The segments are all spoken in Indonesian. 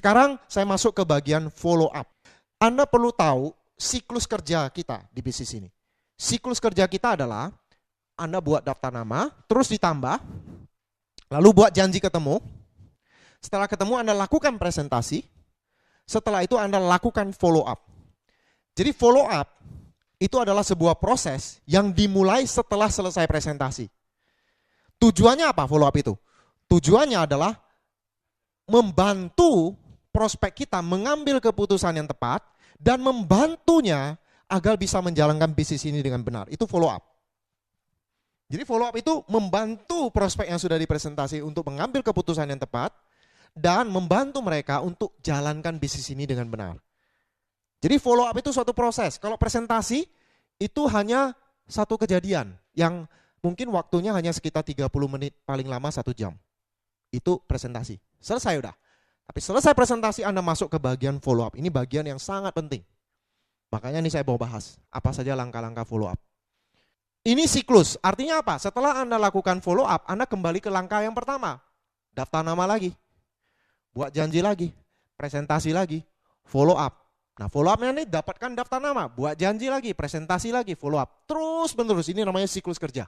Sekarang saya masuk ke bagian follow up. Anda perlu tahu siklus kerja kita di bisnis ini. Siklus kerja kita adalah Anda buat daftar nama, terus ditambah, lalu buat janji ketemu. Setelah ketemu Anda lakukan presentasi, setelah itu Anda lakukan follow up. Jadi follow up itu adalah sebuah proses yang dimulai setelah selesai presentasi. Tujuannya apa follow up itu? Tujuannya adalah membantu prospek kita mengambil keputusan yang tepat dan membantunya agar bisa menjalankan bisnis ini dengan benar. Itu follow up. Jadi follow up itu membantu prospek yang sudah dipresentasi untuk mengambil keputusan yang tepat dan membantu mereka untuk jalankan bisnis ini dengan benar. Jadi follow up itu suatu proses. Kalau presentasi itu hanya satu kejadian yang mungkin waktunya hanya sekitar 30 menit, paling lama 1 jam. Itu presentasi. Selesai udah. Tapi selesai presentasi Anda masuk ke bagian follow up. Ini bagian yang sangat penting. Makanya ini saya mau bahas. Apa saja langkah-langkah follow up. Ini siklus. Artinya apa? Setelah Anda lakukan follow up, Anda kembali ke langkah yang pertama. Daftar nama lagi. Buat janji lagi. Presentasi lagi. Follow up. Nah follow up-nya nih dapatkan daftar nama. Buat janji lagi. Presentasi lagi. Follow up. Terus menerus. Ini namanya siklus kerja.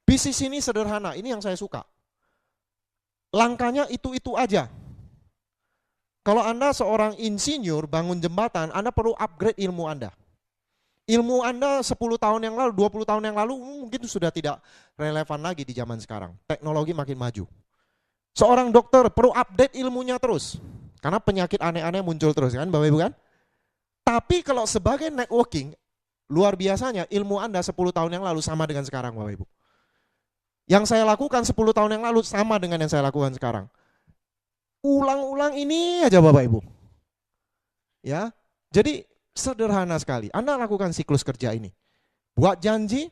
Bisnis ini sederhana. Ini yang saya suka. Langkahnya itu-itu aja. Kalau Anda seorang insinyur bangun jembatan, Anda perlu upgrade ilmu Anda. Ilmu Anda 10 tahun yang lalu, 20 tahun yang lalu mungkin sudah tidak relevan lagi di zaman sekarang. Teknologi makin maju. Seorang dokter perlu update ilmunya terus. Karena penyakit aneh-aneh muncul terus kan Bapak Ibu kan. Tapi kalau sebagai networking, luar biasanya ilmu Anda 10 tahun yang lalu sama dengan sekarang Bapak Ibu. Yang saya lakukan 10 tahun yang lalu sama dengan yang saya lakukan sekarang. Ulang-ulang ini aja Bapak Ibu. Ya. Jadi sederhana sekali. Anda lakukan siklus kerja ini. Buat janji,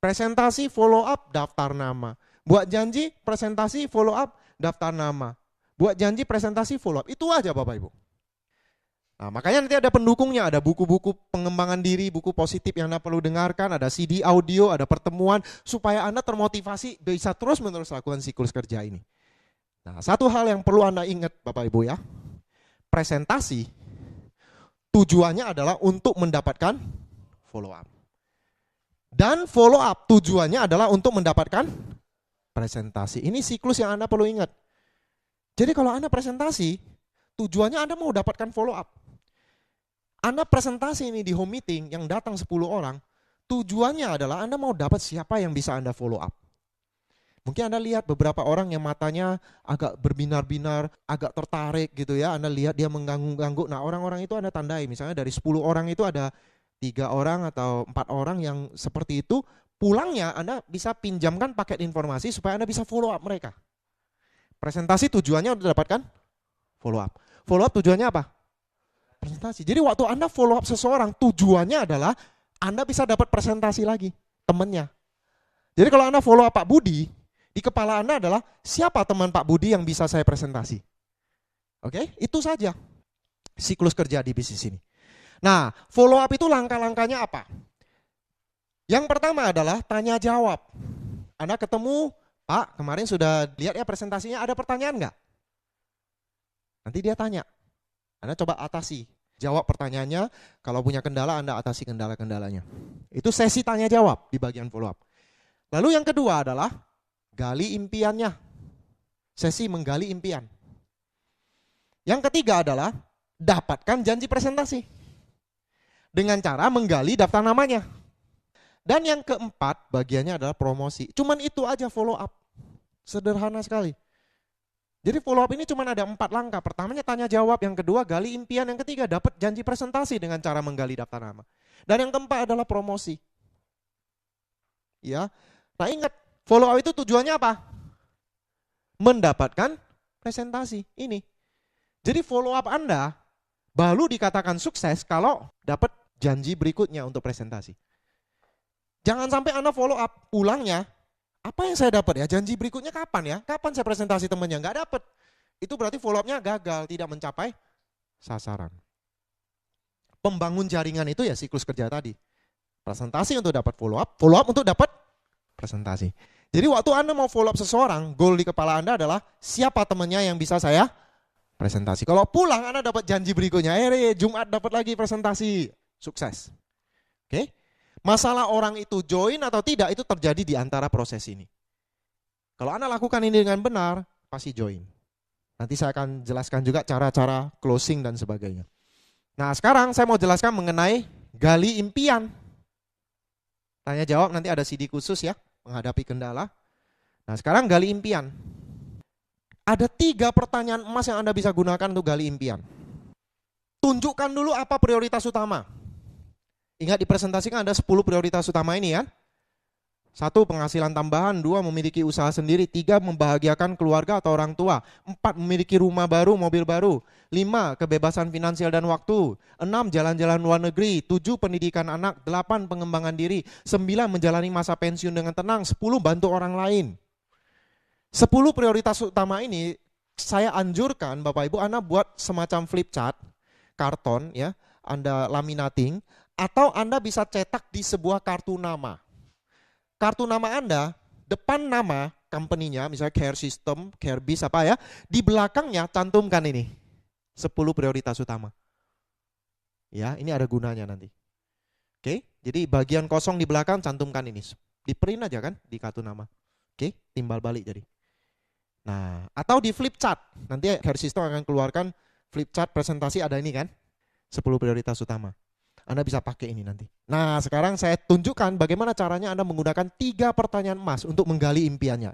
presentasi, follow up, daftar nama. Buat janji, presentasi, follow up, daftar nama. Buat janji, presentasi, follow up. Itu aja Bapak Ibu. Nah, makanya nanti ada pendukungnya, ada buku-buku pengembangan diri, buku positif yang Anda perlu dengarkan, ada CD audio, ada pertemuan, supaya Anda termotivasi bisa terus-menerus lakukan siklus kerja ini. Nah, satu hal yang perlu Anda ingat Bapak Ibu ya, presentasi tujuannya adalah untuk mendapatkan follow up. Dan follow up tujuannya adalah untuk mendapatkan presentasi. Ini siklus yang Anda perlu ingat. Jadi kalau Anda presentasi, tujuannya Anda mau dapatkan follow up. Anda presentasi ini di home meeting yang datang 10 orang, tujuannya adalah Anda mau dapat siapa yang bisa Anda follow up. Mungkin Anda lihat beberapa orang yang matanya agak berbinar-binar, agak tertarik gitu ya. Anda lihat dia mengganggu-ganggu. Nah orang-orang itu Anda tandai. Misalnya dari 10 orang itu ada 3 orang atau 4 orang yang seperti itu. Pulangnya Anda bisa pinjamkan paket informasi supaya Anda bisa follow up mereka. Presentasi tujuannya untuk dapatkan follow up. Follow up tujuannya apa? Presentasi. Jadi waktu Anda follow up seseorang, tujuannya adalah Anda bisa dapat presentasi lagi, temannya. Jadi kalau Anda follow up Pak Budi, di kepala Anda adalah siapa teman Pak Budi yang bisa saya presentasi. Oke, itu saja siklus kerja di bisnis ini. Nah, follow up itu langkah-langkahnya apa? Yang pertama adalah tanya jawab. Anda ketemu, Pak kemarin sudah lihat ya presentasinya, ada pertanyaan nggak? Nanti dia tanya. Anda coba atasi, jawab pertanyaannya, kalau punya kendala Anda atasi kendala-kendalanya. Itu sesi tanya jawab di bagian follow up. Lalu yang kedua adalah gali impiannya. Sesi menggali impian. Yang ketiga adalah dapatkan janji presentasi. Dengan cara menggali daftar namanya. Dan yang keempat bagiannya adalah promosi. Cuman itu aja follow up. Sederhana sekali. Jadi follow up ini cuma ada 4 langkah. Pertamanya tanya jawab, yang kedua gali impian, yang ketiga dapat janji presentasi dengan cara menggali daftar nama. Dan yang keempat adalah promosi. Ya. Nah ingat, follow up itu tujuannya apa? Mendapatkan presentasi ini. Jadi follow up Anda baru dikatakan sukses kalau dapat janji berikutnya untuk presentasi. Jangan sampai Anda follow up pulangnya. Apa yang saya dapat ya? Janji berikutnya kapan ya? Kapan saya presentasi temannya? Nggak dapat. Itu berarti follow up-nya gagal, tidak mencapai sasaran. Pembangun jaringan itu ya siklus kerja tadi. Presentasi untuk dapat follow up untuk dapat presentasi. Jadi waktu Anda mau follow up seseorang, goal di kepala Anda adalah siapa temannya yang bisa saya presentasi. Kalau pulang Anda dapat janji berikutnya, Jumat dapat lagi presentasi. Sukses. Oke? Masalah orang itu join atau tidak itu terjadi di antara proses ini. Kalau Anda lakukan ini dengan benar, pasti join. Nanti saya akan jelaskan juga cara-cara closing dan sebagainya. Nah, sekarang saya mau jelaskan mengenai gali impian. Tanya jawab nanti ada CD khusus ya, menghadapi kendala. Nah, sekarang gali impian. Ada 3 pertanyaan emas yang Anda bisa gunakan untuk gali impian. Tunjukkan dulu apa prioritas utama. Ingat dipresentasikan ada 10 prioritas utama ini kan. 1. Penghasilan tambahan. 2. Memiliki usaha sendiri. 3. Membahagiakan keluarga atau orang tua. 4. Memiliki rumah baru, mobil baru. 5. Kebebasan finansial dan waktu. 6. Jalan-jalan luar negeri. 7. Pendidikan anak. 8. Pengembangan diri. 9. Menjalani masa pensiun dengan tenang. 10. Bantu orang lain. 10 prioritas utama ini saya anjurkan Bapak Ibu Anda buat semacam flip chart, karton ya, Anda laminating, atau Anda bisa cetak di sebuah kartu nama. Kartu nama Anda, depan nama company-nya, misalnya Care System, Carebiz apa ya, di belakangnya cantumkan ini, 10 prioritas utama. Ya, ini ada gunanya nanti. Oke, jadi bagian kosong di belakang cantumkan ini, di print aja kan, di kartu nama. Oke, timbal balik jadi. Nah, atau di flip chart. Nanti Care System akan keluarkan flip chart presentasi ada ini kan. 10 prioritas utama. Anda bisa pakai ini nanti. Nah, sekarang saya tunjukkan bagaimana caranya Anda menggunakan 3 pertanyaan emas untuk menggali impiannya.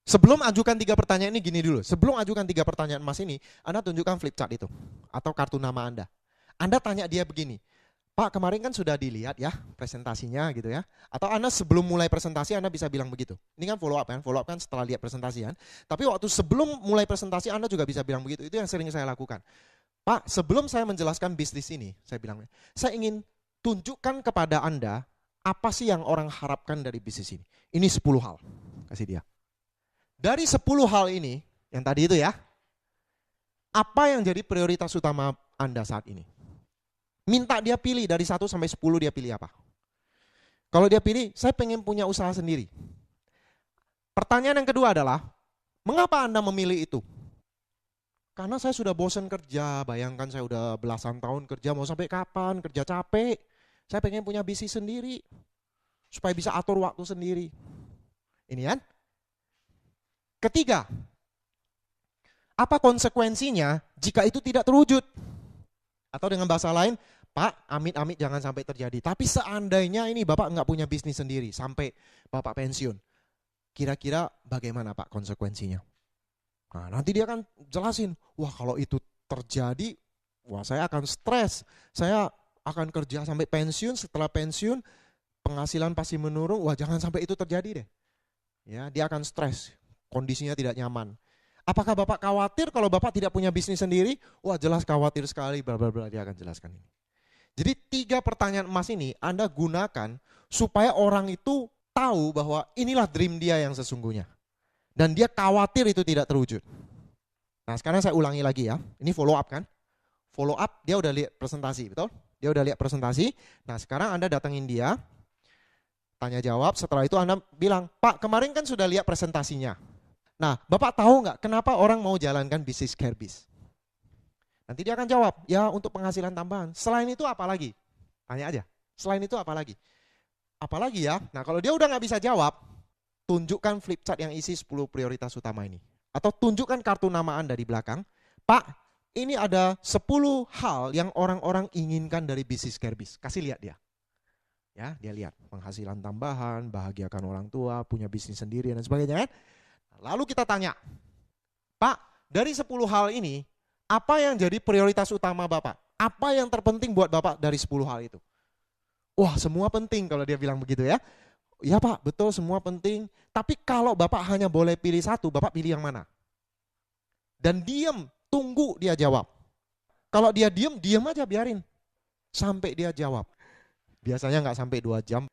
Sebelum ajukan 3 pertanyaan ini gini dulu. Sebelum ajukan 3 pertanyaan emas ini, Anda tunjukkan flip chart itu. Atau kartu nama Anda. Anda tanya dia begini. Pak, kemarin kan sudah dilihat ya presentasinya gitu ya. Atau Anda sebelum mulai presentasi Anda bisa bilang begitu. Ini kan follow up kan, follow up kan setelah lihat presentasi kan. Tapi waktu sebelum mulai presentasi Anda juga bisa bilang begitu. Itu yang sering saya lakukan. Pak, sebelum saya menjelaskan bisnis ini, saya bilang, saya ingin tunjukkan kepada Anda apa sih yang orang harapkan dari bisnis ini. Ini 10 hal, kasih dia. Dari 10 hal ini, yang tadi itu ya, apa yang jadi prioritas utama Anda saat ini? Minta dia pilih dari 1 sampai 10 dia pilih apa. Kalau dia pilih, saya pengen punya usaha sendiri. Pertanyaan yang kedua adalah, mengapa Anda memilih itu? Karena saya sudah bosan kerja, bayangkan saya udah belasan tahun kerja, mau sampai kapan, kerja capek. Saya pengen punya bisnis sendiri, supaya bisa atur waktu sendiri. Ini kan? Ketiga, apa konsekuensinya jika itu tidak terwujud? Atau dengan bahasa lain, Pak, amit-amit jangan sampai terjadi. Tapi seandainya ini Bapak nggak punya bisnis sendiri sampai Bapak pensiun, kira-kira bagaimana Pak konsekuensinya? Nah, nanti dia akan jelasin, wah kalau itu terjadi, wah saya akan stres, saya akan kerja sampai pensiun, setelah pensiun penghasilan pasti menurun, wah jangan sampai itu terjadi deh. Ya, dia akan stres, kondisinya tidak nyaman. Apakah Bapak khawatir kalau Bapak tidak punya bisnis sendiri? Wah jelas khawatir sekali, bla bla bla, dia akan jelaskan ini. Jadi 3 pertanyaan emas ini Anda gunakan supaya orang itu tahu bahwa inilah dream dia yang sesungguhnya. Dan dia khawatir itu tidak terwujud. Nah sekarang saya ulangi lagi ya, ini follow up kan? Follow up dia udah lihat presentasi, betul? Dia udah lihat presentasi, nah sekarang Anda datengin dia, tanya jawab, setelah itu Anda bilang, Pak kemarin kan sudah lihat presentasinya. Nah, Bapak tahu nggak kenapa orang mau jalankan bisnis Carebiz? Nanti dia akan jawab, ya untuk penghasilan tambahan. Selain itu apa lagi? Tanya aja, selain itu apa lagi? Apalagi ya? Nah kalau dia udah nggak bisa jawab, tunjukkan flip chart yang isi 10 prioritas utama ini. Atau tunjukkan kartu nama Anda di belakang, Pak ini ada 10 hal yang orang-orang inginkan dari bisnis Carebiz. Kasih lihat dia. Ya, dia lihat penghasilan tambahan, bahagiakan orang tua, punya bisnis sendiri dan sebagainya kan? Lalu kita tanya, Pak, dari 10 hal ini, apa yang jadi prioritas utama Bapak? Apa yang terpenting buat Bapak dari 10 hal itu? Wah, semua penting kalau dia bilang begitu ya. Ya Pak, betul semua penting. Tapi kalau Bapak hanya boleh pilih 1, Bapak pilih yang mana? Dan diam, tunggu dia jawab. Kalau dia diam aja biarin. Sampai dia jawab. Biasanya nggak sampai 2 jam.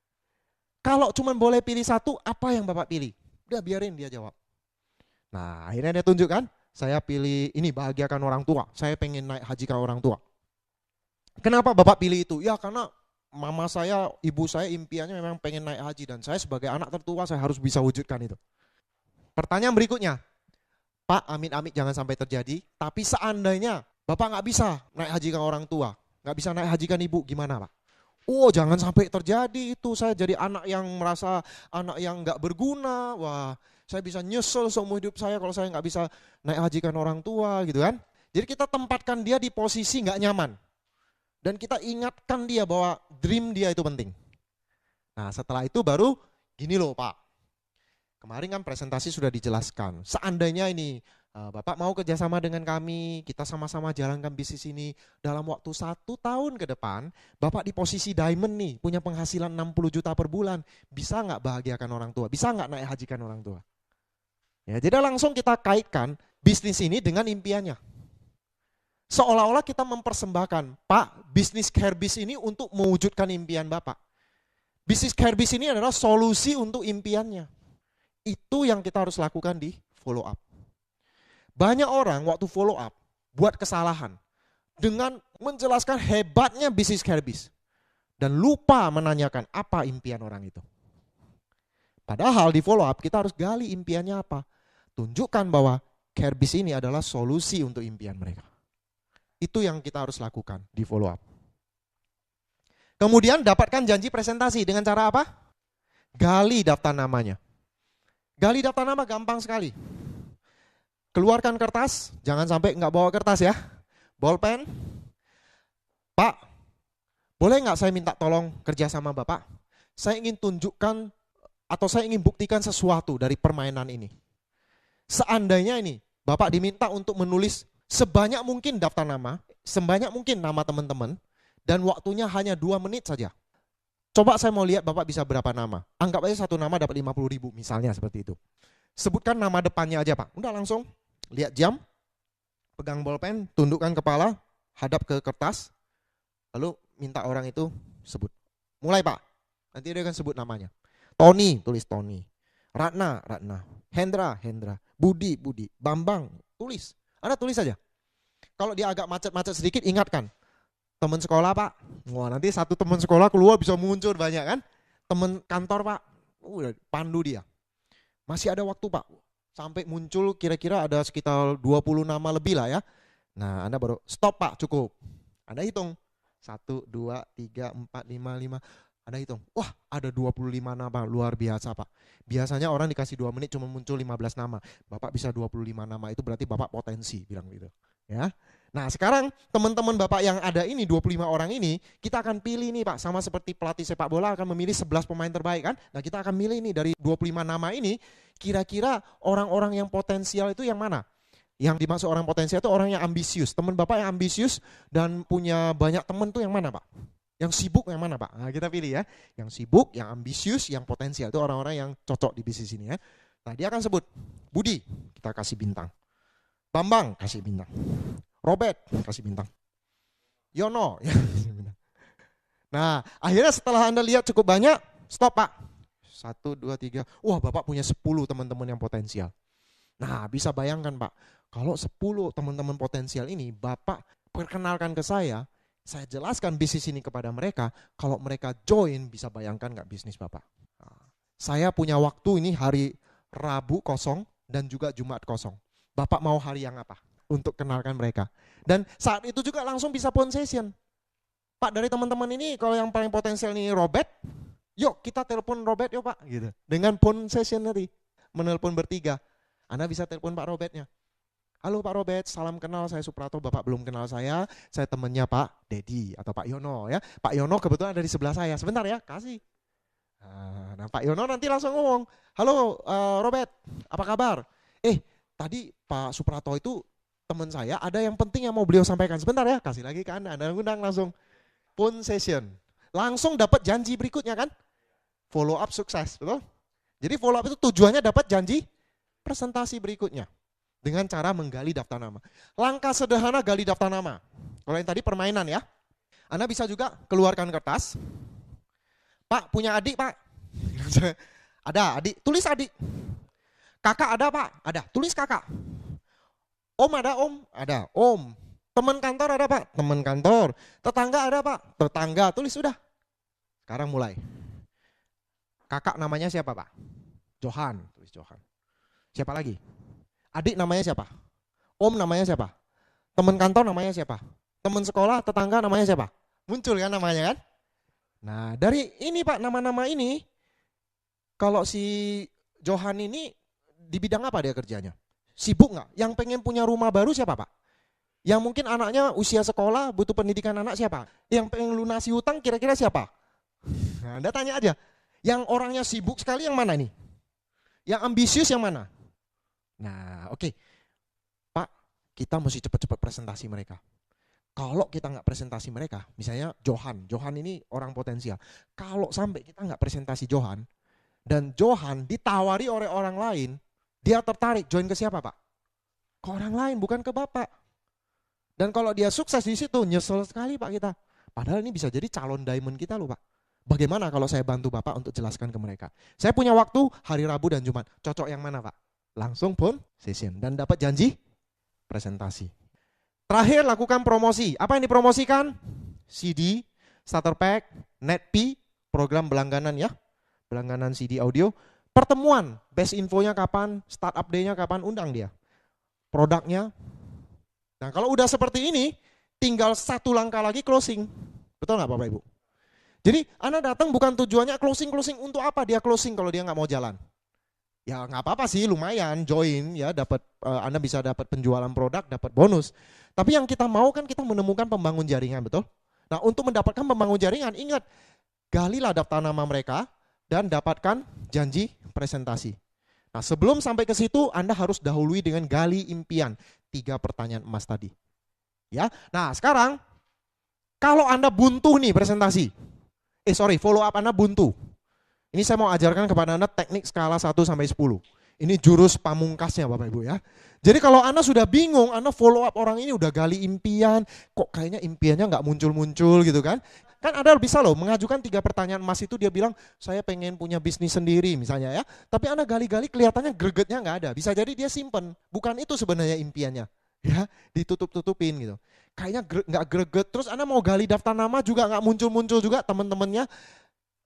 Kalau cuma boleh pilih 1, apa yang Bapak pilih? Udah biarin dia jawab. Nah akhirnya dia tunjukkan, saya pilih ini bahagiakan orang tua, saya pengen naik haji ke orang tua. Kenapa Bapak pilih itu? Ya karena mama saya, ibu saya impiannya memang pengen naik haji dan saya sebagai anak tertua saya harus bisa wujudkan itu. Pertanyaan berikutnya, Pak, amit-amit jangan sampai terjadi. Tapi seandainya Bapak nggak bisa naik hajikan orang tua, nggak bisa naik hajikan ibu, gimana Pak? Oh, jangan sampai terjadi itu. Saya jadi anak yang merasa anak yang nggak berguna. Wah, saya bisa nyesel seumur hidup saya kalau saya nggak bisa naik hajikan orang tua gitu kan. Jadi kita tempatkan dia di posisi nggak nyaman. Dan kita ingatkan dia bahwa dream dia itu penting. Nah setelah itu baru gini loh Pak. Kemarin kan presentasi sudah dijelaskan. Seandainya ini Bapak mau kerjasama dengan kami, kita sama-sama jalankan bisnis ini. Dalam waktu 1 tahun ke depan, Bapak di posisi diamond nih, punya penghasilan 60 juta per bulan. Bisa nggak bahagiakan orang tua? Bisa nggak naik hajikan orang tua? Ya, jadi langsung kita kaitkan bisnis ini dengan impiannya. Seolah-olah kita mempersembahkan, Pak, bisnis Carebis ini untuk mewujudkan impian Bapak. Bisnis Carebis ini adalah solusi untuk impiannya. Itu yang kita harus lakukan di follow up. Banyak orang waktu follow up buat kesalahan dengan menjelaskan hebatnya bisnis Carebis dan lupa menanyakan apa impian orang itu. Padahal di follow up kita harus gali impiannya apa. Tunjukkan bahwa Carebis ini adalah solusi untuk impian mereka. Itu yang kita harus lakukan di follow up. Kemudian dapatkan janji presentasi dengan cara apa? Gali daftar namanya. Gali daftar nama gampang sekali. Keluarkan kertas, jangan sampai nggak bawa kertas ya. Bolpen. Pak, boleh nggak saya minta tolong kerja sama Bapak? Saya ingin tunjukkan atau saya ingin buktikan sesuatu dari permainan ini. Seandainya ini Bapak diminta untuk menulis sebanyak mungkin daftar nama, sebanyak mungkin nama teman-teman, dan waktunya hanya 2 menit saja. Coba saya mau lihat Bapak bisa berapa nama. Anggap aja 1 nama dapat 50.000 misalnya seperti itu. Sebutkan nama depannya aja Pak. Udah langsung lihat jam, pegang bolpen, tundukkan kepala, hadap ke kertas, lalu minta orang itu sebut. Mulai Pak, nanti dia akan sebut namanya. Tony, tulis Tony. Ratna, Ratna. Hendra, Hendra. Budi, Budi. Bambang, tulis. Anda tulis saja. Kalau dia agak macet-macet sedikit, ingatkan. Teman sekolah Pak, wah nanti satu teman sekolah keluar bisa muncul banyak kan. Teman kantor Pak, pandu dia. Masih ada waktu Pak, sampai muncul kira-kira ada sekitar 20 nama lebih lah ya. Nah Anda baru stop Pak, cukup. Anda hitung, 1, 2, 3, 4, 5. Anda hitung, wah ada 25 nama, luar biasa Pak. Biasanya orang dikasih 2 menit cuma muncul 15 nama. Bapak bisa 25 nama, itu berarti Bapak potensi, bilang gitu. Ya. Nah sekarang teman-teman Bapak yang ada ini 25 orang ini kita akan pilih nih Pak, sama seperti pelatih sepak bola akan memilih 11 pemain terbaik kan. Nah kita akan milih nih dari 25 nama ini kira-kira orang-orang yang potensial itu yang mana? Yang dimaksud orang potensial itu orang yang ambisius. Teman Bapak yang ambisius dan punya banyak teman tuh yang mana Pak? Yang sibuk yang mana Pak? Nah kita pilih ya. Yang sibuk, yang ambisius, yang potensial itu orang-orang yang cocok di bisnis ini ya. Nah dia akan sebut Budi, kita kasih bintang. Bambang, kasih bintang. Robert, kasih bintang. Yono, ya. Nah, akhirnya setelah Anda lihat cukup banyak, stop Pak. 1, 2, 3. Wah, Bapak punya 10 teman-teman yang potensial. Nah, bisa bayangkan Pak, kalau 10 teman-teman potensial ini Bapak perkenalkan ke saya jelaskan bisnis ini kepada mereka, kalau mereka join bisa bayangkan nggak bisnis Bapak. Nah, saya punya waktu ini hari Rabu kosong dan juga Jumat kosong. Bapak mau hari yang apa? Untuk kenalkan mereka. Dan saat itu juga langsung bisa phone session. Pak dari teman-teman ini kalau yang paling potensial ini Robert, yuk kita telepon Robert yuk Pak. Gitu. Dengan phone session nanti, menelpon bertiga. Anda bisa telepon Pak Robertnya. Halo Pak Robert, salam kenal, saya Suprato, Bapak belum kenal saya temannya Pak Dedi atau Pak Yono ya. Pak Yono kebetulan ada di sebelah saya, sebentar ya, kasih. Nah Pak Yono nanti langsung ngomong, halo Robert, apa kabar? Tadi Pak Suprato itu teman saya, ada yang penting yang mau beliau sampaikan. Sebentar ya, kasih lagi ke Anda undang langsung. Phone session. Langsung dapat janji berikutnya kan? Follow up sukses, betul? Jadi follow up itu tujuannya dapat janji presentasi berikutnya. Dengan cara menggali daftar nama. Langkah sederhana gali daftar nama. Kalau yang tadi permainan ya. Anda bisa juga keluarkan kertas. Pak, punya adik Pak? Ada adik, tulis adik. Kakak ada Pak? Ada, tulis kakak. Om ada Om? Ada, Om. Teman kantor ada Pak? Teman kantor. Tetangga ada Pak? Tetangga, tulis sudah. Sekarang mulai. Kakak namanya siapa Pak? Johan, tulis Johan. Siapa lagi? Adik namanya siapa? Om namanya siapa? Teman kantor namanya siapa? Teman sekolah, tetangga namanya siapa? Muncul kan namanya kan? Nah dari ini Pak, nama-nama ini, kalau si Johan ini di bidang apa dia kerjanya? Sibuk nggak? Yang pengen punya rumah baru siapa Pak? Yang mungkin anaknya usia sekolah, butuh pendidikan anak siapa? Yang pengen lunasi hutang kira-kira siapa? Nah, Anda tanya aja. Yang orangnya sibuk sekali yang mana nih? Yang ambisius yang mana? Nah, oke. Pak, kita mesti cepat-cepat presentasi mereka. Kalau kita nggak presentasi mereka, misalnya Johan ini orang potensial. Kalau sampai kita nggak presentasi Johan, dan Johan ditawari oleh orang lain, dia tertarik join ke siapa Pak? Ke orang lain, bukan ke Bapak. Dan kalau dia sukses di situ, nyesel sekali Pak kita. Padahal ini bisa jadi calon diamond kita loh Pak. Bagaimana kalau saya bantu Bapak untuk jelaskan ke mereka? Saya punya waktu hari Rabu dan Jumat. Cocok yang mana Pak? Langsung pun session dan dapat janji presentasi. Terakhir lakukan promosi. Apa yang dipromosikan? CD, starter pack, NetP, program berlangganan ya. Berlangganan CD audio. Pertemuan, best infonya kapan, startup day-nya kapan, undang dia. Produknya. Nah kalau udah seperti ini, tinggal satu langkah lagi closing. Betul nggak Bapak Ibu? Jadi Anda datang bukan tujuannya closing untuk apa dia closing kalau dia nggak mau jalan. Ya nggak apa-apa sih, lumayan join ya, dapat Anda bisa dapat penjualan produk, dapat bonus. Tapi yang kita mau kan kita menemukan pembangun jaringan, betul? Nah untuk mendapatkan pembangun jaringan, ingat, galilah daftar nama mereka dan dapatkan janji presentasi. Nah sebelum sampai ke situ Anda harus dahului dengan gali impian, 3 pertanyaan emas tadi. Ya, nah sekarang kalau Anda buntu nih presentasi, follow up Anda buntu. Ini saya mau ajarkan kepada Anda teknik skala 1 sampai 10. Ini jurus pamungkasnya Bapak Ibu ya. Jadi kalau Anda sudah bingung, Anda follow up orang ini udah gali impian, kok kayaknya impiannya nggak muncul-muncul gitu kan. Kan Anda bisa loh mengajukan 3 pertanyaan emas itu, dia bilang saya pengen punya bisnis sendiri misalnya ya. Tapi Anda gali-gali kelihatannya gregetnya nggak ada. Bisa jadi dia simpen, bukan itu sebenarnya impiannya. Ya, ditutup-tutupin gitu. Kayaknya nggak greget, terus Anda mau gali daftar nama juga nggak muncul-muncul juga teman-temannya.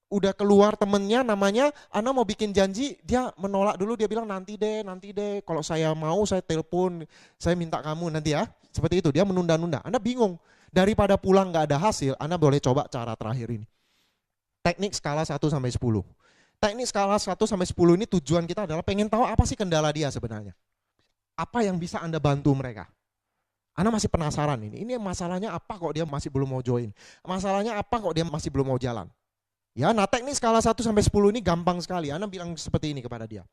Udah keluar temennya namanya, Anda mau bikin janji, dia menolak dulu, dia bilang nanti deh, kalau saya mau saya telepon, saya minta kamu nanti ya. Seperti itu, dia menunda-nunda. Anda bingung, daripada pulang nggak ada hasil, Anda boleh coba cara terakhir ini. Teknik skala 1 sampai 10. Teknik skala 1 sampai 10 ini tujuan kita adalah pengen tahu apa sih kendala dia sebenarnya. Apa yang bisa Anda bantu mereka. Anda masih penasaran ini masalahnya apa kok dia masih belum mau join. Masalahnya apa kok dia masih belum mau jalan. Ya, nah teknik skala 1 sampai 10 ini gampang sekali. Anda bilang seperti ini kepada dia.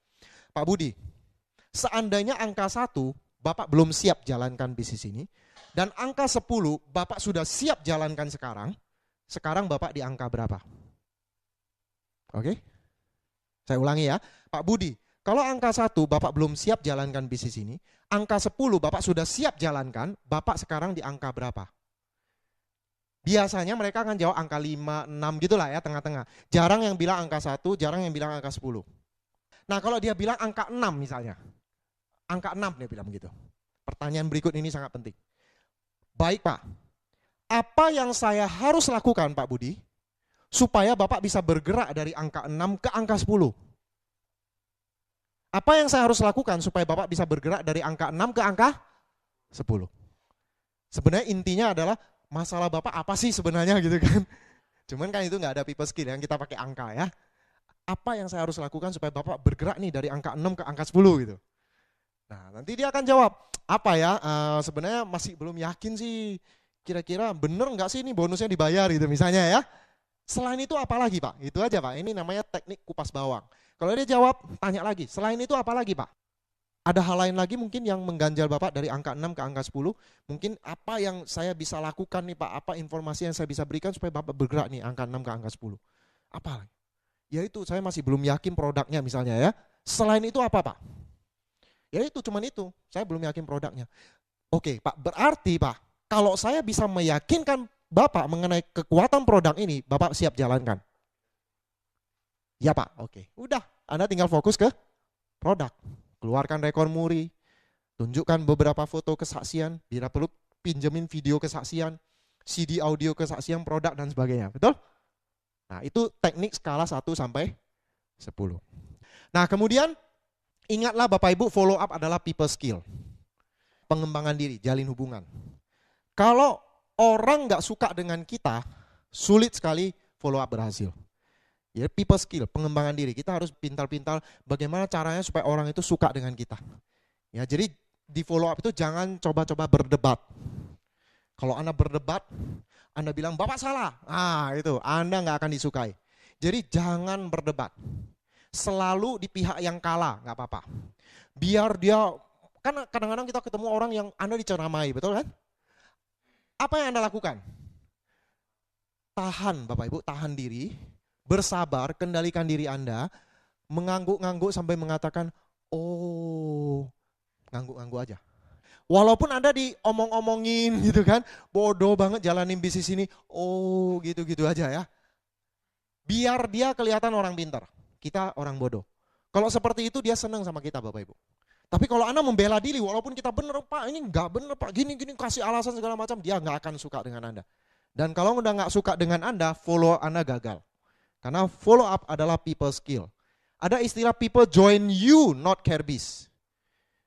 Pak Budi, seandainya angka 1 Bapak belum siap jalankan bisnis ini, dan angka 10 Bapak sudah siap jalankan sekarang Bapak di angka berapa? Oke? Saya ulangi ya. Pak Budi, kalau angka 1 Bapak belum siap jalankan bisnis ini, angka 10 Bapak sudah siap jalankan, Bapak sekarang di angka berapa? Biasanya mereka akan jawab angka 5, 6 gitulah ya, tengah-tengah. Jarang yang bilang angka 1, jarang yang bilang angka 10. Nah kalau dia bilang angka 6 misalnya. Angka 6 dia bilang begitu. Pertanyaan berikut ini sangat penting. Baik Pak, apa yang saya harus lakukan Pak Budi, supaya Bapak bisa bergerak dari angka 6 ke angka 10? Apa yang saya harus lakukan supaya Bapak bisa bergerak dari angka 6 ke angka 10? Sebenarnya intinya adalah, masalah Bapak apa sih sebenarnya gitu kan. Cuman kan itu nggak ada people skill yang kita pakai angka ya. Apa yang saya harus lakukan supaya Bapak bergerak nih dari angka 6 ke angka 10 gitu. Nah nanti dia akan jawab, apa ya sebenarnya masih belum yakin sih, kira-kira bener nggak sih ini bonusnya dibayar gitu misalnya ya. Selain itu apa lagi Pak? Itu aja Pak, ini namanya teknik kupas bawang. Kalau dia jawab, tanya lagi, selain itu apa lagi Pak? Ada hal lain lagi mungkin yang mengganjal Bapak dari angka 6 ke angka 10. Mungkin apa yang saya bisa lakukan nih Pak, apa informasi yang saya bisa berikan supaya Bapak bergerak nih angka 6 ke angka 10. Apa? Ya itu saya masih belum yakin produknya misalnya ya. Selain itu apa Pak? Ya itu cuman itu, saya belum yakin produknya. Oke Pak, berarti Pak, kalau saya bisa meyakinkan Bapak mengenai kekuatan produk ini, Bapak siap jalankan? Ya Pak, oke. Udah, Anda tinggal fokus ke produk. Keluarkan rekor muri, tunjukkan beberapa foto kesaksian, bila perlu pinjemin video kesaksian, CD audio kesaksian produk dan sebagainya, betul? Nah itu teknik skala 1 sampai 10. Nah kemudian Ingatlah Bapak Ibu, follow up adalah people skill. Pengembangan diri, jalin hubungan. Kalau orang nggak suka dengan kita, sulit sekali follow up berhasil. Ya, people skill, pengembangan diri. Kita harus pintar-pintar bagaimana caranya supaya orang itu suka dengan kita. Ya, jadi di follow up itu jangan coba-coba berdebat. Kalau Anda berdebat, Anda bilang Bapak salah. Itu Anda nggak akan disukai. Jadi jangan berdebat. Selalu di pihak yang kalah, nggak apa-apa. Biar dia, kan kadang-kadang kita ketemu orang yang Anda diceramai, betul kan? Apa yang Anda lakukan? Tahan Bapak Ibu, tahan diri, bersabar, kendalikan diri Anda, mengangguk-ngangguk sampai mengatakan, oh, ngangguk-ngangguk aja. Walaupun Anda diomong-omongin gitu kan, bodoh banget jalanin bisnis ini, oh gitu-gitu aja ya. Biar dia kelihatan orang pintar, kita orang bodoh. Kalau seperti itu dia senang sama kita Bapak Ibu. Tapi kalau Anda membela diri, walaupun kita benar Pak, ini enggak benar Pak, gini-gini kasih alasan segala macam, dia enggak akan suka dengan Anda. Dan kalau udah enggak suka dengan Anda, follow Anda gagal. Karena follow up adalah people skill. Ada istilah people join you, not care biz.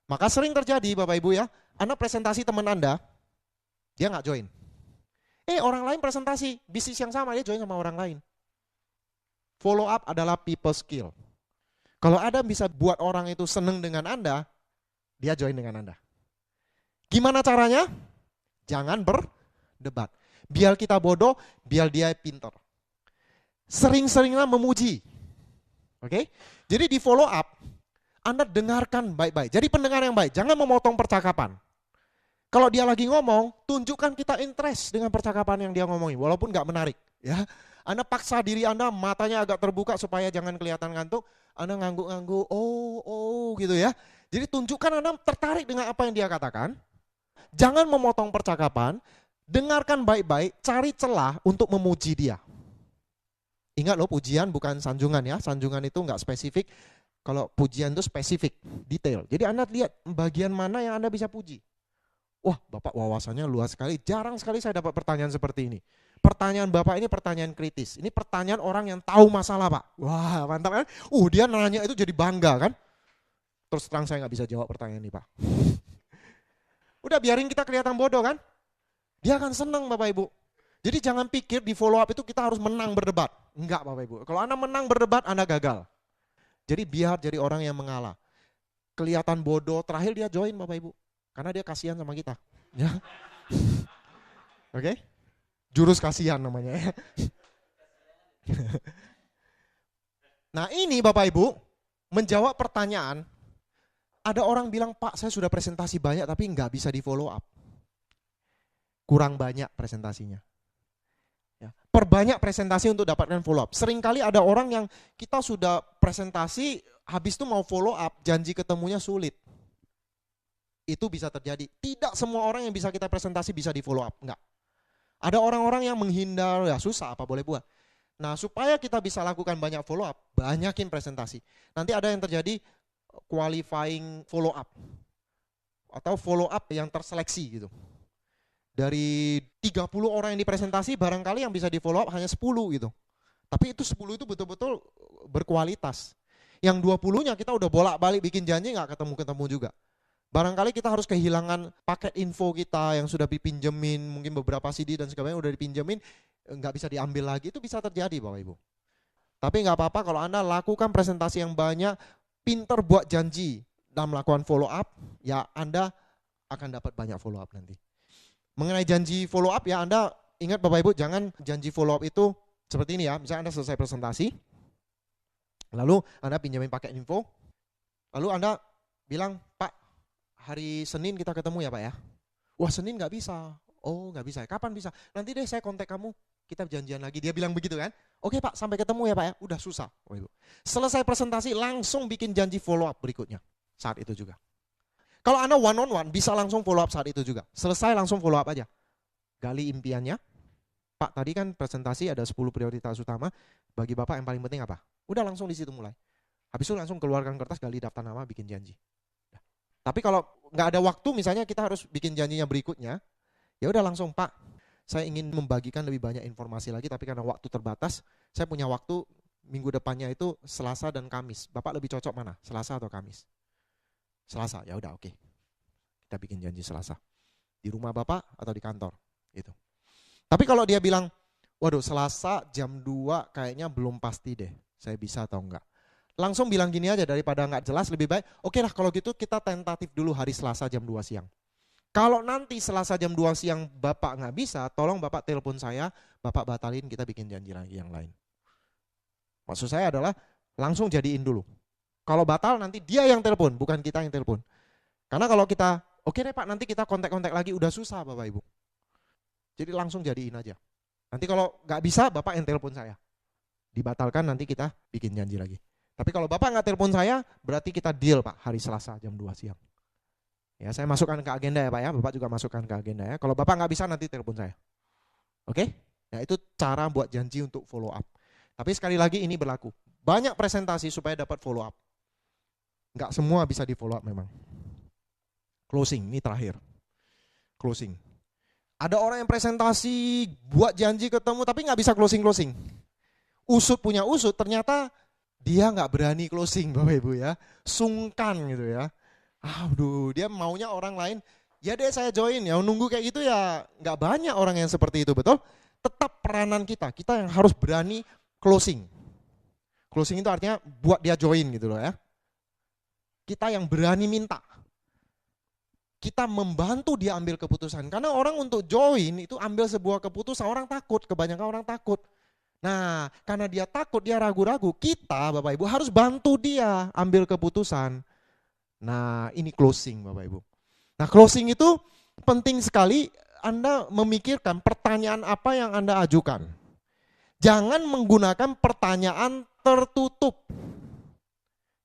Maka sering terjadi Bapak Ibu ya, Anda presentasi teman Anda, dia enggak join. Orang lain presentasi, bisnis yang sama, dia join sama orang lain. Follow up adalah people skill. Kalau Anda bisa buat orang itu senang dengan Anda, dia join dengan Anda. Gimana caranya? Jangan berdebat. Biar kita bodoh, biar dia pintar. Sering-seringlah memuji. Oke? Jadi di follow up, Anda dengarkan baik-baik. Jadi pendengar yang baik, jangan memotong percakapan. Kalau dia lagi ngomong, tunjukkan kita interest dengan percakapan yang dia ngomongin, walaupun nggak menarik. Ya, Anda paksa diri Anda, matanya agak terbuka supaya jangan kelihatan ngantuk. Anda ngangguk-ngangguk, oh gitu ya. Jadi tunjukkan Anda tertarik dengan apa yang dia katakan. Jangan memotong percakapan, dengarkan baik-baik, cari celah untuk memuji dia. Ingat loh, pujian bukan sanjungan ya. Sanjungan itu nggak spesifik. Kalau pujian itu spesifik, detail. Jadi Anda lihat bagian mana yang Anda bisa puji. Wah, Bapak wawasannya luas sekali. Jarang sekali saya dapat pertanyaan seperti ini. Pertanyaan Bapak ini pertanyaan kritis. Ini pertanyaan orang yang tahu masalah Pak. Wah, mantap kan? Dia nanya itu jadi bangga kan? Terus terang saya nggak bisa jawab pertanyaan ini Pak. Udah biarin kita kelihatan bodoh kan? Dia akan senang Bapak Ibu. Jadi jangan pikir di follow up itu kita harus menang berdebat. Enggak Bapak Ibu. Kalau Anda menang berdebat, Anda gagal. Jadi biar jadi orang yang mengalah. Kelihatan bodoh, terakhir dia join Bapak Ibu. Karena dia kasihan sama kita. Ya. Oke? Jurus kasihan namanya ya. Nah ini Bapak Ibu, menjawab pertanyaan, ada orang bilang, Pak saya sudah presentasi banyak tapi nggak bisa di follow up. Kurang banyak presentasinya. Ya. Perbanyak presentasi untuk dapatkan follow up. Seringkali ada orang yang kita sudah presentasi, habis itu mau follow up, janji ketemunya sulit. Itu bisa terjadi. Tidak semua orang yang bisa kita presentasi bisa di follow up, enggak. Ada orang-orang yang menghindar, ya susah apa boleh buat. Nah supaya kita bisa lakukan banyak follow up, banyakin presentasi. Nanti ada yang terjadi qualifying follow up. Atau follow up yang terseleksi gitu. Dari 30 orang yang dipresentasi, barangkali yang bisa di follow up hanya 10 gitu. Tapi itu 10 itu betul-betul berkualitas. Yang 20-nya kita udah bolak-balik bikin janji nggak ketemu-ketemu juga. Barangkali kita harus kehilangan paket info kita yang sudah dipinjemin, mungkin beberapa CD dan sebagainya udah dipinjemin, nggak bisa diambil lagi, itu bisa terjadi Bapak Ibu. Tapi nggak apa-apa kalau Anda lakukan presentasi yang banyak, pinter buat janji dan melakukan follow up, ya Anda akan dapat banyak follow up nanti. Mengenai janji follow up ya Anda ingat Bapak Ibu, jangan janji follow up itu seperti ini ya, misalnya Anda selesai presentasi, lalu Anda pinjemin paket info, lalu Anda bilang, Pak, hari Senin kita ketemu ya Pak ya? Wah Senin nggak bisa. Oh nggak bisa, kapan bisa? Nanti deh saya kontak kamu, kita janjian lagi. Dia bilang begitu kan? Oke Pak, sampai ketemu ya Pak ya? Udah susah. Selesai presentasi langsung bikin janji follow up berikutnya. Saat itu juga. Kalau Anda one on one bisa langsung follow up saat itu juga. Selesai langsung follow up aja. Gali impiannya. Pak tadi kan presentasi ada 10 prioritas utama. Bagi Bapak yang paling penting apa? Udah langsung di situ mulai. Habis itu langsung keluarkan kertas, gali daftar nama, bikin janji. Tapi kalau nggak ada waktu, misalnya kita harus bikin janjinya berikutnya, ya udah langsung Pak, saya ingin membagikan lebih banyak informasi lagi, tapi karena waktu terbatas, saya punya waktu minggu depannya itu Selasa dan Kamis. Bapak lebih cocok mana, Selasa atau Kamis? Selasa, ya udah oke. Kita bikin janji Selasa. Di rumah Bapak atau di kantor, gitu. Tapi kalau dia bilang, waduh Selasa jam 2 kayaknya belum pasti deh, saya bisa atau enggak. Langsung bilang gini aja, daripada enggak jelas lebih baik, oke lah kalau gitu kita tentatif dulu hari Selasa jam 2 siang. Kalau nanti Selasa jam 2 siang Bapak nggak bisa, tolong Bapak telepon saya, Bapak batalin, kita bikin janji lagi yang lain. Maksud saya adalah langsung jadiin dulu. Kalau batal nanti dia yang telepon, bukan kita yang telepon. Karena kalau kita, oke deh Pak nanti kita kontak-kontak lagi, udah susah Bapak Ibu. Jadi langsung jadiin aja. Nanti kalau nggak bisa Bapak yang telepon saya. Dibatalkan nanti kita bikin janji lagi. Tapi kalau Bapak nggak telepon saya, berarti kita deal Pak hari Selasa jam 2 siang. Ya, saya masukkan ke agenda ya Pak ya, Bapak juga masukkan ke agenda ya. Kalau Bapak nggak bisa nanti telepon saya. Oke? Ya itu cara buat janji untuk follow up. Tapi sekali lagi ini berlaku. Banyak presentasi supaya dapat follow up. Nggak semua bisa di follow up memang. Closing, ini terakhir. Closing. Ada orang yang presentasi, buat janji ketemu tapi nggak bisa closing-closing. Usut punya usut, ternyata dia nggak berani closing Bapak Ibu ya. Sungkan gitu ya. Aduh, dia maunya orang lain, ya deh saya join, ya nunggu kayak gitu ya nggak banyak orang yang seperti itu, betul? Tetap peranan kita yang harus berani closing. Closing itu artinya buat dia join gitu loh ya. Kita yang berani minta. Kita membantu dia ambil keputusan. Karena orang untuk join itu ambil sebuah keputusan, orang takut, kebanyakan orang takut. Nah, karena dia takut, dia ragu-ragu, kita Bapak Ibu harus bantu dia ambil keputusan. Nah, ini closing Bapak Ibu. Nah, closing itu penting sekali Anda memikirkan pertanyaan apa yang Anda ajukan. Jangan menggunakan pertanyaan tertutup.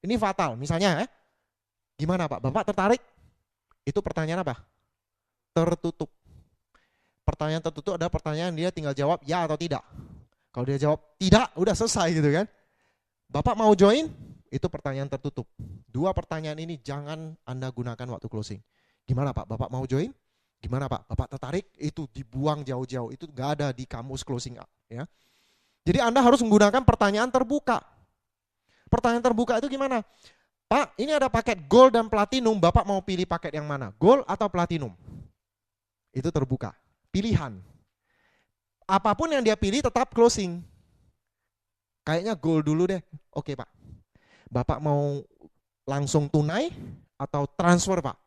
Ini fatal. Misalnya, gimana Pak? Bapak tertarik? Itu pertanyaan apa? Tertutup. Pertanyaan tertutup adalah pertanyaan dia tinggal jawab ya atau tidak. Kalau dia jawab tidak, udah selesai gitu kan. Bapak mau join? Itu pertanyaan tertutup. Dua pertanyaan ini jangan Anda gunakan waktu closing. Gimana Pak? Bapak mau join? Gimana Pak? Bapak tertarik? Itu dibuang jauh-jauh. Itu nggak ada di kamus closing ya. Jadi Anda harus menggunakan pertanyaan terbuka. Pertanyaan terbuka itu gimana? Pak, ini ada paket gold dan platinum. Bapak mau pilih paket yang mana? Gold atau platinum? Itu terbuka. Pilihan. Apapun yang dia pilih tetap closing. Kayaknya gold dulu deh. Oke Pak. Bapak mau langsung tunai atau transfer Pak?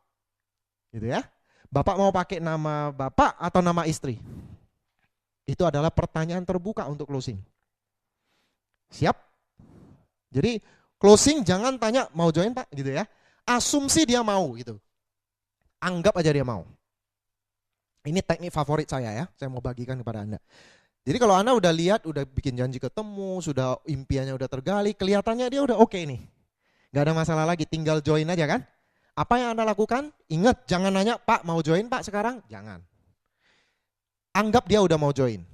Gitu ya. Bapak mau pakai nama Bapak atau nama istri? Itu adalah pertanyaan terbuka untuk closing. Siap? Jadi closing jangan tanya mau join Pak gitu ya. Asumsi dia mau gitu. Anggap aja dia mau. Ini teknik favorit saya ya. Saya mau bagikan kepada Anda. Jadi kalau Anda udah lihat, udah bikin janji ketemu, sudah impiannya udah tergali, kelihatannya dia udah oke nih. Gak ada masalah lagi, tinggal join aja kan. Apa yang Anda lakukan? Ingat, jangan nanya, Pak mau join Pak sekarang? Jangan. Anggap dia udah mau join.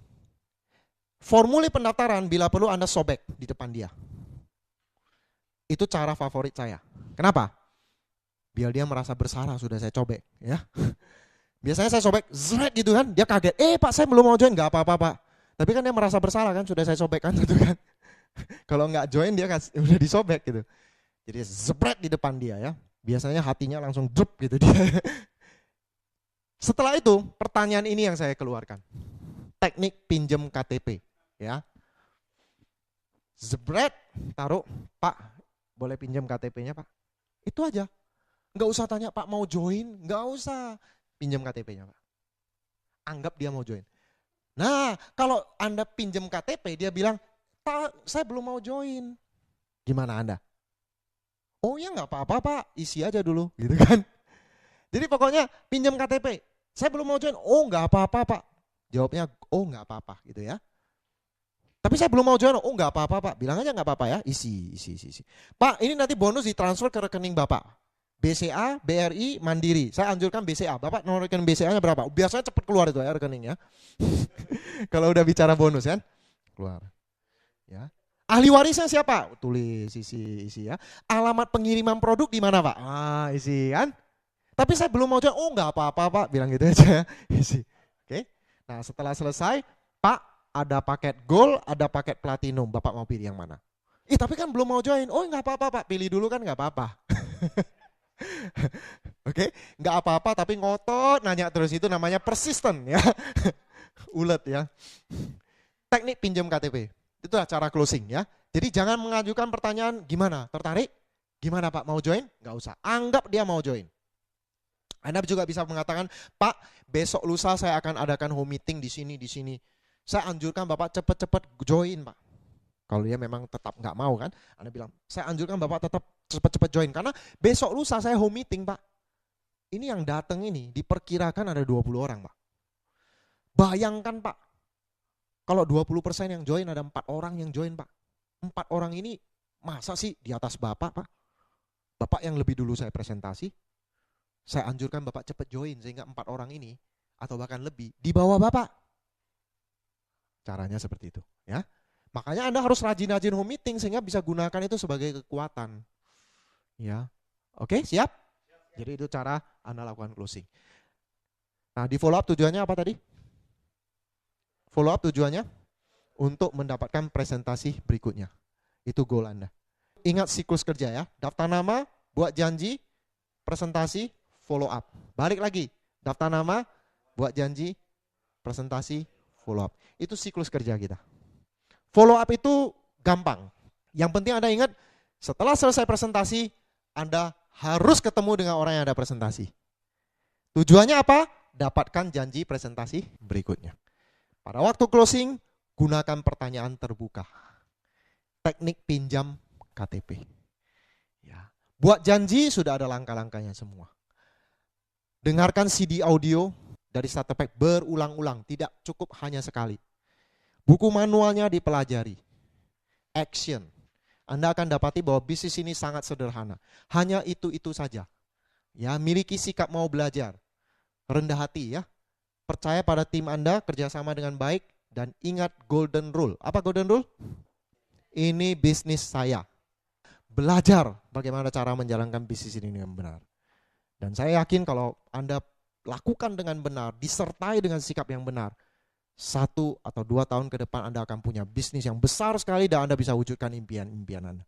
Formulir pendaftaran bila perlu Anda sobek di depan dia. Itu cara favorit saya. Kenapa? Biar dia merasa bersalah sudah saya cobek ya. Biasanya saya sobek, zret gitu kan, dia kaget, Pak saya belum mau join, gak apa-apa Pak. Tapi kan dia merasa bersalah kan, sudah saya sobek kan gitu kan. Kalau nggak join dia udah disobek gitu. Jadi zebret di depan dia ya. Biasanya hatinya langsung drup gitu dia. Setelah itu pertanyaan ini yang saya keluarkan. Teknik pinjam KTP ya. Zebret, taruh, Pak boleh pinjam KTP-nya Pak. Itu aja. Nggak usah tanya Pak mau join, nggak usah. Pinjam KTP-nya Pak. Anggap dia mau join. Nah, kalau Anda pinjam KTP, dia bilang, saya belum mau join. Gimana Anda? Oh ya nggak apa-apa Pak, isi aja dulu, gitu kan. Jadi pokoknya pinjam KTP, saya belum mau join. Oh nggak apa-apa Pak. Jawabnya, oh nggak apa-apa gitu ya. Tapi saya belum mau join, oh nggak apa-apa Pak. Bilang aja nggak apa-apa ya, isi. Pak, ini nanti bonus ditransfer ke rekening Bapak. BCA, BRI, Mandiri. Saya anjurkan BCA. Bapak nomor rekening BCA-nya berapa? Biasanya cepat keluar itu ya rekeningnya. Kalau udah bicara bonus kan, keluar. Ya. Ahli warisnya siapa? Tulis isi ya. Alamat pengiriman produk di mana Pak? Isi kan. Tapi saya belum mau join. Oh nggak apa-apa Pak, bilang gitu aja. Isi. Oke. Nah setelah selesai, Pak ada paket gold, ada paket platinum. Bapak mau pilih yang mana? Tapi kan belum mau join. Oh nggak apa-apa Pak, pilih dulu kan nggak apa-apa. Oke, nggak apa-apa tapi ngotot nanya terus, itu namanya persisten ya. Ulet ya. Teknik pinjam KTP. Itulah cara closing ya. Jadi jangan mengajukan pertanyaan gimana, tertarik? Gimana Pak, mau join? Nggak usah, anggap dia mau join. Anda juga bisa mengatakan, Pak, besok lusa saya akan adakan home meeting di sini, di sini. Saya anjurkan Bapak cepat-cepat join Pak. Kalau dia memang tetap nggak mau kan, Anda bilang, saya anjurkan Bapak tetap cepat-cepat join. Karena besok lusa saya home meeting Pak. Ini yang datang ini diperkirakan ada 20 orang Pak. Bayangkan Pak, kalau 20% yang join ada 4 orang yang join Pak. 4 orang ini masa sih di atas Bapak Pak? Bapak yang lebih dulu saya presentasi, saya anjurkan Bapak cepat join sehingga 4 orang ini atau bahkan lebih di bawah Bapak. Caranya seperti itu ya. Makanya Anda harus rajin-rajin home meeting sehingga bisa gunakan itu sebagai kekuatan. Ya. Oke, siap? Jadi itu cara Anda lakukan closing. Nah, di follow up tujuannya apa tadi? Follow up tujuannya untuk mendapatkan presentasi berikutnya. Itu goal Anda. Ingat siklus kerja ya. Daftar nama, buat janji, presentasi, follow up. Balik lagi. Daftar nama, buat janji, presentasi, follow up. Itu siklus kerja kita. Follow up itu gampang. Yang penting Anda ingat, setelah selesai presentasi, Anda harus ketemu dengan orang yang ada presentasi. Tujuannya apa? Dapatkan janji presentasi berikutnya. Pada waktu closing, gunakan pertanyaan terbuka. Teknik pinjam KTP. Ya. Buat janji sudah ada langkah-langkahnya semua. Dengarkan CD audio dari starter pack berulang-ulang, tidak cukup hanya sekali. Buku manualnya dipelajari. Action. Anda akan dapati bahwa bisnis ini sangat sederhana. Hanya itu-itu saja. Ya, miliki sikap mau belajar. Rendah hati ya. Percaya pada tim Anda, kerjasama dengan baik, dan ingat golden rule. Apa golden rule? Ini bisnis saya. Belajar bagaimana cara menjalankan bisnis ini dengan benar. Dan saya yakin kalau Anda lakukan dengan benar, disertai dengan sikap yang benar, 1 atau 2 tahun ke depan Anda akan punya bisnis yang besar sekali dan Anda bisa wujudkan impian-impian Anda.